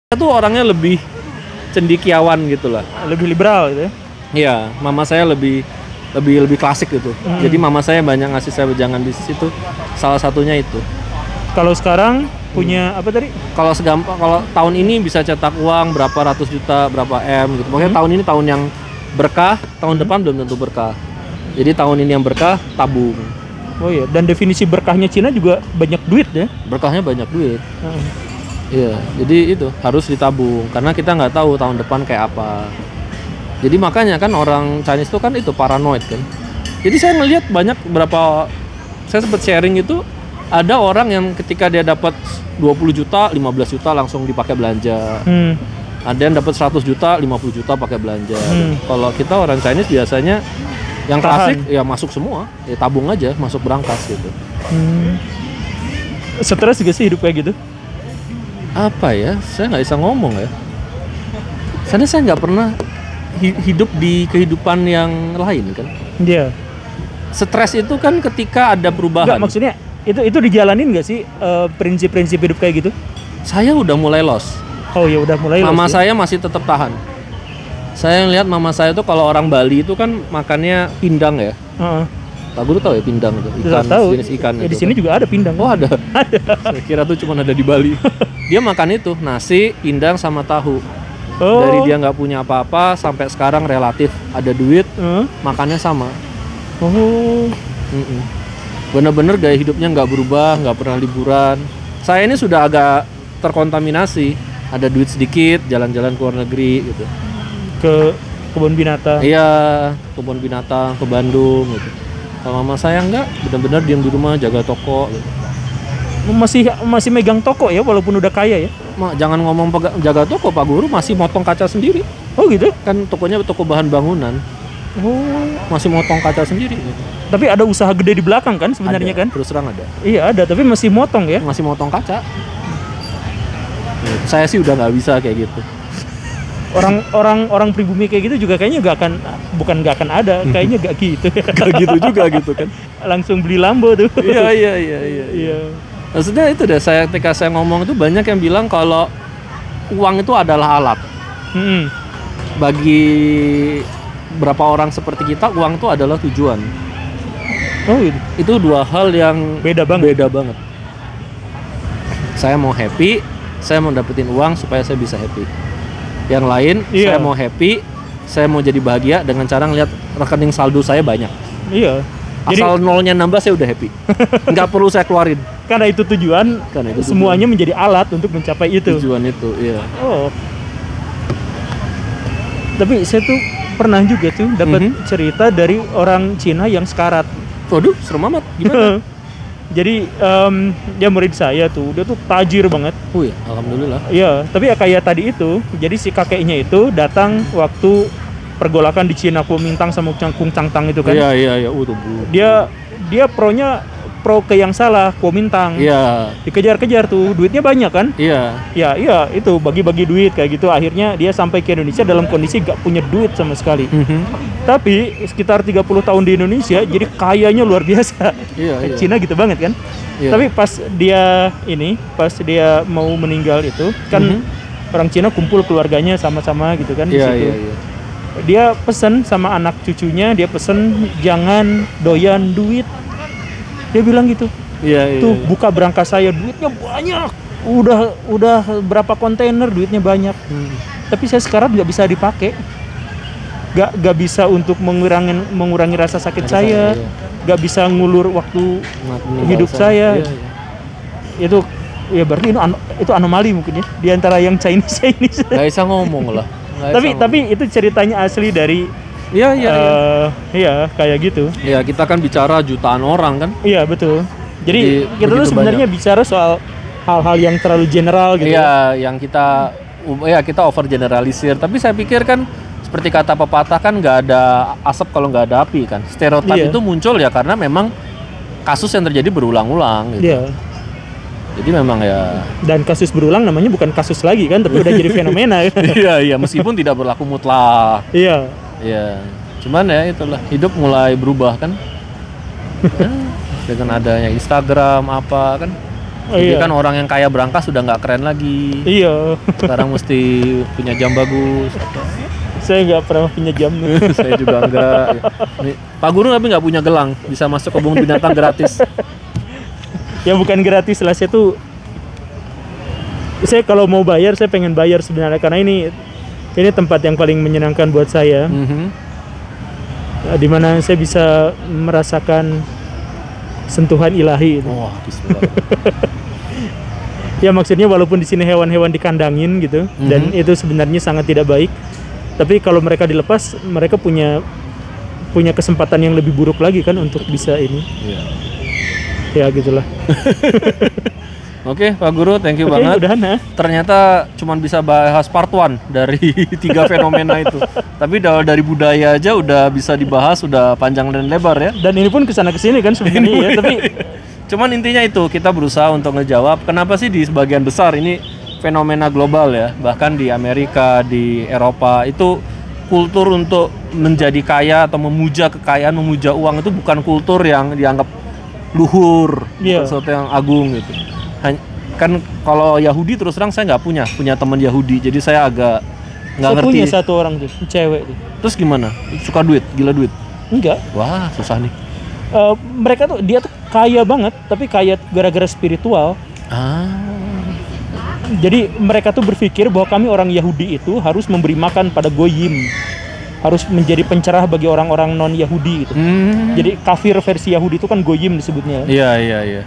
Saya tuh orangnya lebih cendekiawan gitu lah. Lebih liberal gitu ya. Iya, mama saya lebih klasik gitu. Jadi mama saya banyak ngasih saya wejangan bisnis itu. Salah satunya itu. Kalau sekarang punya apa tadi? Kalau tahun ini bisa cetak uang berapa ratus juta, berapa M gitu. Pokoknya tahun ini tahun yang berkah, tahun depan belum tentu berkah. Jadi tahun ini yang berkah, tabung. Oh iya, dan definisi berkahnya Cina juga banyak duit ya. Berkahnya banyak duit. Iya, jadi itu harus ditabung karena kita nggak tahu tahun depan kayak apa. Jadi makanya kan orang Chinese itu kan itu paranoid kan. Jadi saya ngelihat banyak saya sempat sharing itu ada orang yang ketika dia dapat 20 juta, 15 juta langsung dipakai belanja. Ada yang dapat 100 juta, 50 juta pakai belanja. Kalau kita orang Chinese biasanya yang klasik ya masuk semua, ya tabung aja, masuk berangkas gitu. Stres juga sih hidup kayak gitu. Apa ya, saya nggak bisa ngomong ya. Karena saya nggak pernah hidup di kehidupan yang lain kan. Iya. Stres itu kan ketika ada perubahan. Enggak, maksudnya itu dijalanin nggak sih prinsip-prinsip hidup kayak gitu? Saya udah mulai lost. Oh ya udah mulai lost. Mama saya masih tetap tahan. Saya lihat mama saya tuh kalau orang Bali itu kan makannya pindang ya. Pak Guru tahu ya pindang itu? Ikan, jenis ikan ya, itu. di sini kan. juga ada pindang. Oh ada. Saya kira tuh cuma ada di Bali. Dia makan itu nasi, pindang sama tahu. Dari dia nggak punya apa-apa sampai sekarang relatif ada duit, makannya sama. Bener-bener gaya hidupnya nggak berubah, nggak pernah liburan. Saya ini sudah agak terkontaminasi. Ada duit sedikit, jalan-jalan ke luar negeri gitu. Ke kebun binatang. Iya, kebun binatang ke Bandung gitu. Kalau mama saya enggak, benar-benar diam di rumah jaga toko gitu. Masih megang toko ya walaupun udah kaya ya. Jangan ngomong jaga toko, Pak Guru masih motong kaca sendiri. Oh gitu? Kan tokonya toko bahan bangunan. Masih motong kaca sendiri gitu. Tapi ada usaha gede di belakang kan sebenarnya kan? Terus terang ada. Iya ada, tapi masih motong ya. Masih motong kaca. Saya sih udah nggak bisa kayak gitu. Orang pribumi kayak gitu juga kayaknya nggak akan ada, kayaknya nggak gitu. Gak gitu juga gitu kan. Langsung beli Lambo tuh. Iya. Maksudnya itu deh, ketika saya ngomong itu banyak yang bilang kalau uang itu adalah alat. Bagi berapa orang seperti kita, uang itu adalah tujuan. Oh gitu. Itu dua hal yang beda banget. Saya mau happy, saya mau dapetin uang supaya saya bisa happy. Yang lain, saya mau happy, saya mau jadi bahagia dengan cara ngeliat rekening saldo saya banyak. Iya. Asal nolnya nambah saya udah happy. Nggak perlu saya keluarin. Karena itu tujuan, semuanya menjadi alat untuk mencapai itu. Tujuan itu, iya. Oh. Tapi saya tuh pernah juga tuh dapat cerita dari orang Cina yang sekarat. Waduh, serem amat. Gimana? Jadi dia murid saya tuh, dia tuh tajir banget. Wih, alhamdulillah. Iya, tapi ya kayak tadi itu, jadi si kakeknya itu datang waktu pergolakan di Cina, Kuomintang sama Kung Changtang itu kan. Iya. Dia pro ke yang salah, Kuomintang. Iya. Dikejar-kejar tuh, duitnya banyak kan? Iya. Iya, itu bagi-bagi duit kayak gitu. Akhirnya dia sampai ke Indonesia dalam kondisi gak punya duit sama sekali. Tapi sekitar 30 tahun di Indonesia, jadi kayanya luar biasa. Iya. Cina gitu banget kan? Iya. Tapi pas dia mau meninggal itu, kan orang Cina kumpul keluarganya sama-sama gitu kan di situ. Iya. Dia pesen sama anak cucunya, dia pesen jangan doyan duit. Dia bilang gitu. Iya. Tuh buka berangkas saya, duitnya banyak. Udah berapa kontainer duitnya banyak. Tapi saya sekarang nggak bisa dipakai. Nggak bisa untuk mengurangi rasa sakit saya. Nggak bisa ngulur waktu hidup saya. Itu ya berarti itu anomali mungkin ya di antara yang Chinese. Nggak bisa ngomong lah. Tapi itu ceritanya asli dari Iya, kayak gitu. Iya, kita kan bicara jutaan orang kan. Iya, betul. Jadi kita tuh sebenarnya bicara soal hal-hal yang terlalu general gitu. Iya, yang kita over generalisir. Tapi saya pikir kan seperti kata pepatah kan nggak ada asap kalau nggak ada api kan. Stereotip itu muncul ya karena memang kasus yang terjadi berulang-ulang gitu. Iya. Jadi memang ya. Dan kasus berulang namanya bukan kasus lagi kan, tapi udah jadi fenomena. Iya, meskipun tidak berlaku mutlak. Iya. Iya. Cuman ya itulah, hidup mulai berubah kan. Dengan adanya Instagram apa kan. Jadi Iya. kan orang yang kaya berangkas sudah nggak keren lagi. Iya. Sekarang mesti punya jam bagus. Saya nggak pernah punya jam. Saya juga enggak. Nih, Pak Guru tapi nggak punya gelang, bisa masuk kebun binatang gratis. Ya bukan gratis lah, saya kalau mau bayar saya pengen bayar sebenarnya, karena ini tempat yang paling menyenangkan buat saya, di mana saya bisa merasakan sentuhan ilahi. Wah, bismillah. Ya maksudnya walaupun di sini hewan-hewan dikandangin gitu, dan itu sebenarnya sangat tidak baik, tapi kalau mereka dilepas, mereka punya kesempatan yang lebih buruk lagi kan untuk bisa ini. Iya. Ya gitulah. Oke, Pak Guru, thank you Oke, banget. udahan ya. Ternyata cuma bisa bahas part 1 dari 3 fenomena itu. Tapi dari budaya aja udah bisa dibahas, udah panjang dan lebar ya. Dan ini pun kesana kesini kan sebenarnya ya, tapi Cuman intinya itu, kita berusaha untuk ngejawab kenapa sih di sebagian besar ini fenomena global ya. Bahkan di Amerika, di Eropa itu kultur untuk menjadi kaya atau memuja kekayaan, memuja uang itu bukan kultur yang dianggap luhur, Iya. sesuatu yang agung gitu. Kan kalau Yahudi terus terang saya nggak punya teman Yahudi, jadi saya agak nggak saya ngerti. punya satu orang tuh, cewek tuh. Terus gimana? Suka duit, gila duit? Enggak. Wah, susah nih. Mereka tuh, dia tuh kaya banget, tapi kaya gara-gara spiritual. Jadi mereka tuh berpikir bahwa kami orang Yahudi itu harus memberi makan pada goyim, harus menjadi pencerah bagi orang-orang non Yahudi gitu. Jadi kafir versi Yahudi itu kan goyim disebutnya. Iya.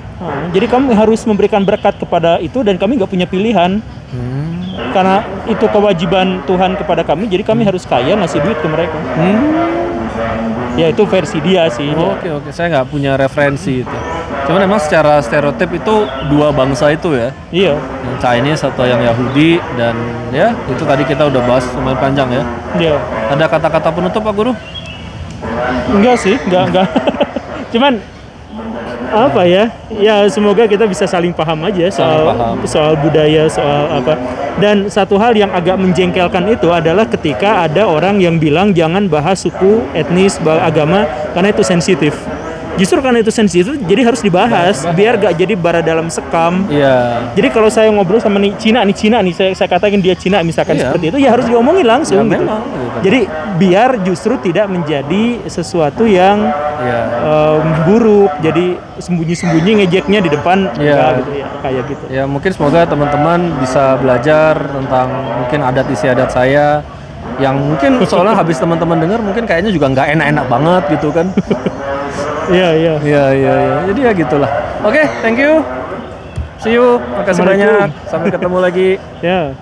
Jadi kami harus memberikan berkat kepada itu, dan kami nggak punya pilihan karena itu kewajiban Tuhan kepada kami. Jadi kami harus kaya, ngasih duit ke mereka. Ya itu versi dia sih. Oke, saya nggak punya referensi itu. Cuman memang secara stereotip itu dua bangsa itu ya, Iya. yang Chinese atau yang Yahudi, dan ya itu tadi kita udah bahas lumayan panjang ya. Iya. Ada kata-kata penutup Pak Guru? Enggak sih, enggak. Cuman apa ya? Ya semoga kita bisa saling paham aja soal budaya, soal apa. Dan satu hal yang agak menjengkelkan itu adalah ketika ada orang yang bilang jangan bahas suku, etnis, agama karena itu sensitif. Justru karena itu sensitif, jadi harus dibahas biar gak jadi bara dalam sekam. Iya. Jadi kalau saya ngobrol sama Cina nih, saya katakan dia Cina misalkan seperti itu, ya harus diomongin langsung Ya, gitu. memang, gitu. Jadi biar justru tidak menjadi sesuatu yang buruk, jadi sembunyi-sembunyi ngejeknya di depan, enggak gitu ya, kayak gitu. Ya mungkin semoga teman-teman bisa belajar tentang mungkin adat istiadat saya yang mungkin soalnya habis teman-teman dengar mungkin kayaknya juga nggak enak-enak banget gitu kan. Iya. Jadi ya gitulah. Oke, thank you. See you. Makasih banyak. Sampai ketemu lagi. Ya.